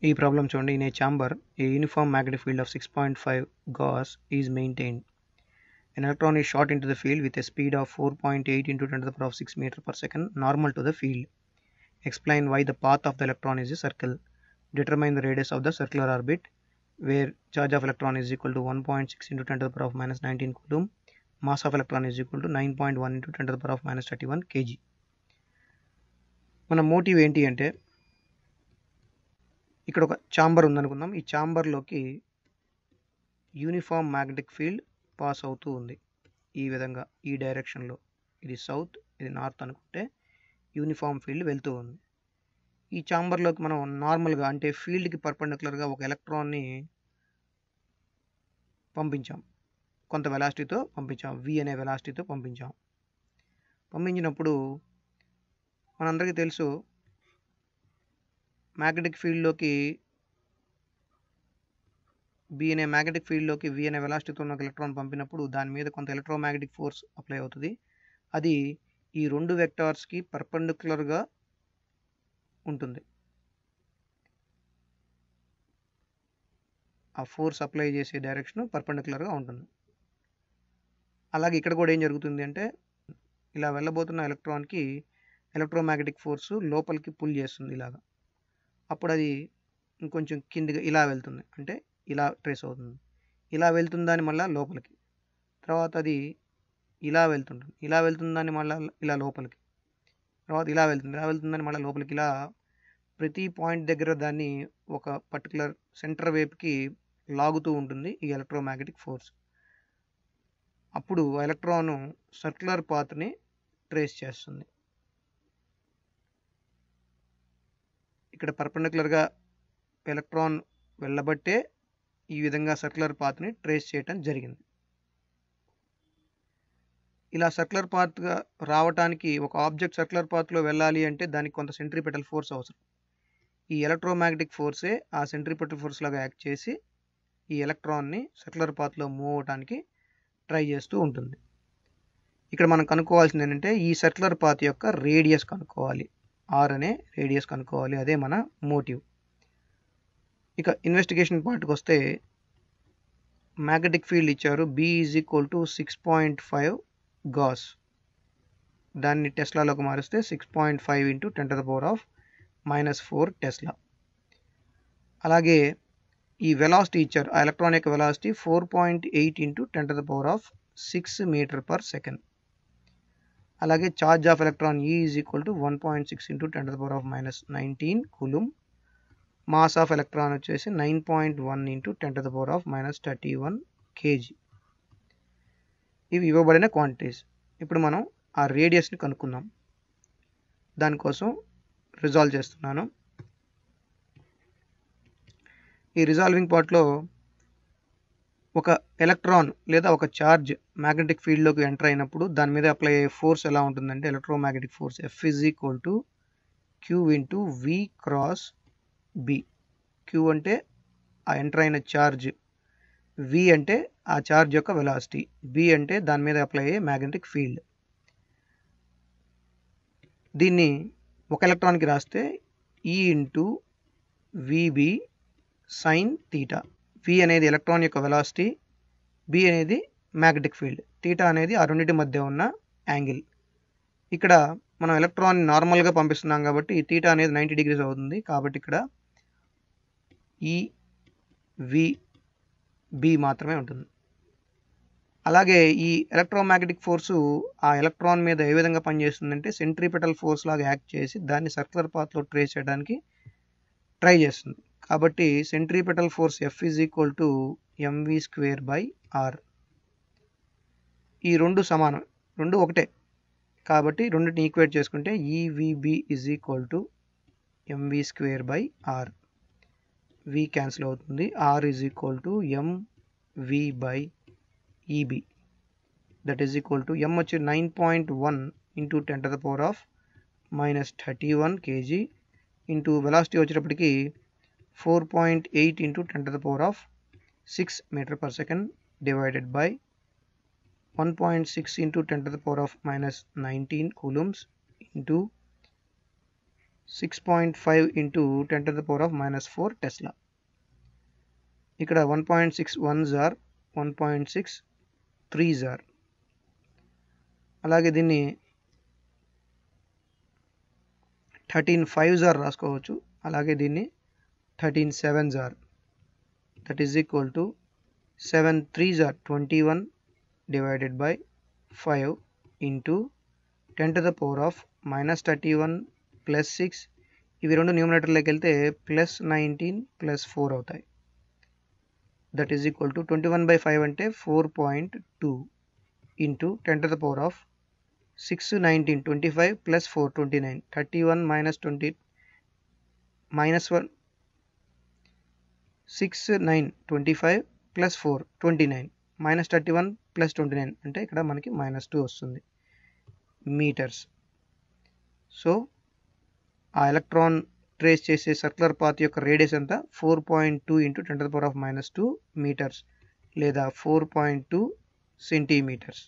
ఈ ప్రాబ్లం చూడండి. In a chamber a uniform magnetic field of 6.5 Gauss is maintained. An electron is shot into the field with a speed of 4.8 into 10 to the power of 6 meter per second normal to the field. Explain why the path of the electron is a circle. Determine the radius of the circular orbit where charge of electron is equal to 1.6 into 10 to the power of minus 19 coulomb. Mass of electron is equal to 9.1 into 10 to the power of minus 31 kg. మన motive ఏంటి అంటే ఇక్కడ ఒక chamber ఉందనుకుందాం. ఈ ఛాంబర్లోకి uniform magnetic field pass అవుతూ ఉంది. ఈ విధంగా ఈ డైరెక్షన్లో, ఇది సౌత్, ఇది నార్త్ అనుకుంటే యూనిఫామ్ ఫీల్డ్ వెళ్తూ ఉంది. ఈ ఛాంబర్లోకి మనం నార్మల్గా అంటే ఫీల్డ్కి పర్పెండిక్యులర్గా ఒక ఎలక్ట్రాన్ని పంపించాం. కొంత వెలాసిటీతో పంపించాం, v అనే వెలాసిటీతో పంపించాం. పంపించినప్పుడు మనందరికీ తెలుసు, మ్యాగ్నెటిక్ ఫీల్డ్లోకి v అనే వెలాసిటీతో ఉన్న ఎలక్ట్రాన్ పంపినప్పుడు దాని మీద కొంత ఎలక్ట్రోమాగ్నెటిక్ ఫోర్స్ అప్లై అవుతుంది. అది ఈ రెండు వెక్టార్స్కి పర్పెండిక్యులర్గా ఉంటుంది. ఆ ఫోర్స్ అప్లై చేసే డైరెక్షన్ పర్పెండిక్యులర్గా ఉంటుంది. అలాగే ఇక్కడ కూడా ఏం జరుగుతుంది అంటే, ఇలా వెళ్ళబోతున్న ఎలక్ట్రాన్కి ఎలక్ట్రోమాగ్నెటిక్ ఫోర్సు లోపలికి పుల్ చేస్తుంది ఇలాగా. అప్పుడు అది ఇంకొంచెం కిందిగా ఇలా వెళ్తుంది, అంటే ఇలా ట్రేస్ అవుతుంది. ఇలా వెళ్తుందని మళ్ళీ లోపలికి, తర్వాత అది ఇలా వెళ్తుంటుంది, ఇలా వెళ్తుందని మళ్ళీ ఇలా లోపలికి, తర్వాత ఇలా వెళ్తుందని మళ్ళీ లోపలికి. ఇలా ప్రతి పాయింట్ దగ్గర దాన్ని ఒక పర్టికులర్ సెంటర్ వైపుకి లాగుతూ ఉంటుంది ఈ ఎలక్ట్రోమాగ్నెటిక్ ఫోర్స్. అప్పుడు ఎలక్ట్రాను సర్క్యులర్ పాత్ని ట్రేస్ చేస్తుంది. ఇక్కడ పర్పెండిక్యులర్గా ఎలక్ట్రాన్ వెళ్ళబట్టే ఈ విధంగా సర్క్యులర్ పాత్ని ట్రేస్ చేయటం జరిగింది. ఇలా సర్క్యులర్ పాత్గా రావటానికి ఒక ఆబ్జెక్ట్ సర్క్యులర్ పాత్లో వెళ్ళాలి అంటే దానికి కొంత సెంట్రిపెటల్ ఫోర్స్ అవసరం. ఈ ఎలక్ట్రోమాగ్నెటిక్ ఫోర్సే ఆ సెంట్రిపెటల్ ఫోర్స్ లాగా యాక్ట్ చేసి ఈ ఎలక్ట్రాన్ని సర్క్యులర్ పాత్లో మూవ్ అవడానికి ట్రై చేస్తూ ఉంటుంది. ఇక్కడ మనం కనుక్కోవాల్సింది ఏంటంటే, ఈ సర్క్యులర్ పాత్ యొక్క రేడియస్ కనుక్కోవాలి, ఆర్ అనే రేడియస్ కనుక్కోవాలి. అదే మన మోటివ్. ఇక ఇన్వెస్టిగేషన్ పార్ట్కి వస్తే, మ్యాగ్నెటిక్ ఫీల్డ్ ఇచ్చారు, B is equal to 6.5 gauss. దాన్ని టెస్లాలోకి మారిస్తే 6.5 into 10 to the power of minus 4 tesla. అలాగే ఈ వెలాసిటీ ఇచ్చారు, ఆ ఎలక్ట్రాన్ యొక్క velocity 4.8 into 10 to the power of 6 metre per second. అలాగే charge of electron E is equal to 1.6 into 10 to the power of minus 19 coulomb. Mass of electron వచ్చేసి 9.1 into 10 to the power of minus 31 kg. ఇవి ఇవ్వబడిన quantities. ఇప్పుడు మనం ఆ రేడియస్ని కనుక్కుందాం. దానికోసం resolve చేస్తున్నాను. ఈ రిజాల్వింగ్ పార్ట్లో ఒక ఎలక్ట్రాన్ లేదా ఒక ఛార్జ్ మ్యాగ్నెటిక్ ఫీల్డ్లోకి ఎంటర్ అయినప్పుడు దాని మీద అప్లై అయ్యే ఫోర్స్ ఎలా ఉంటుందంటే, electromagnetic force F is equal to Q into V cross B. Q అంటే ఆ ఎంటర్ అయిన ఛార్జ్, V అంటే ఆ ఛార్జ్ యొక్క వెలాసిటీ, B అంటే దాని మీద అప్లై అయ్యే మ్యాగ్నెటిక్ ఫీల్డ్. దీన్ని ఒక ఎలక్ట్రాన్కి రాస్తే E into VB sine theta. V అనేది ఎలక్ట్రాన్ యొక్క వెలాసిటీ, B అనేది మ్యాగ్నెటిక్ ఫీల్డ్, థీటా అనేది ఆ రెండింటి మధ్య ఉన్న యాంగిల్. ఇక్కడ మనం ఎలక్ట్రాన్ నార్మల్గా పంపిస్తున్నాం కాబట్టి ఈ థీటా అనేది 90 degrees అవుతుంది. కాబట్టి ఇక్కడ EVB మాత్రమే ఉంటుంది. అలాగే ఈ ఎలక్ట్రోమాగ్నెటిక్ ఫోర్సు ఆ ఎలక్ట్రాన్ మీద ఏ విధంగా పనిచేస్తుందంటే, సెంట్రిపెటల్ ఫోర్స్ లాగా యాక్ట్ చేసి దాన్ని సర్క్యులర్ పాత్లో ట్రేస్ చేయడానికి ట్రై చేస్తుంది. కాబట్టి centripetal force F is equal to mv²/r. ఈ రెండు సమానం, రెండు ఒకటే కాబట్టి రెండింటిని ఈక్వేట్ చేసుకుంటే EVB is equal to mv²/r. V cancel అవుతుంది, R is equal to mv/EB. That is equal to m వచ్చి 9.1 into 10 to the power of minus 31 kg into velocity వచ్చేటప్పటికి 4.8 into 10 to the power of 6 meter per second divided by 1.6 into 10 to the power of minus 19 coulombs into 6.5 into 10 to the power of minus 4 Tesla. ఇక్కడ 1.6 1s are 1.6 3s are. అలాగే దీన్ని 13 5s are రాసుకోవచ్చు. అలాగే దీన్ని 13 7s are. That is equal to 7 3s are 21 divided by 5 into 10 to the power of minus 31 plus 6. ఇవి రెండు న్యూమరేటర్లోకి వెళ్తే plus 19 plus 4 అవుతాయి. That is equal to 21 by 5 అంటే 4.2 into 10 to the power of 6 19 25 plus 4 29 31 minus 20 minus 1 6 9 25 plus 4 29 minus 31 plus 29 అంటే ఇక్కడ మనకి -2 వస్తుంది metres. So ఆ ఎలక్ట్రాన్ ట్రేస్ చేసే సర్క్యులర్ పాత్ యొక్క రేడియస్ ఎంత 4.2 into 10 to the power of -2 metres లేదా 4.2 సెంటీమీటర్స్.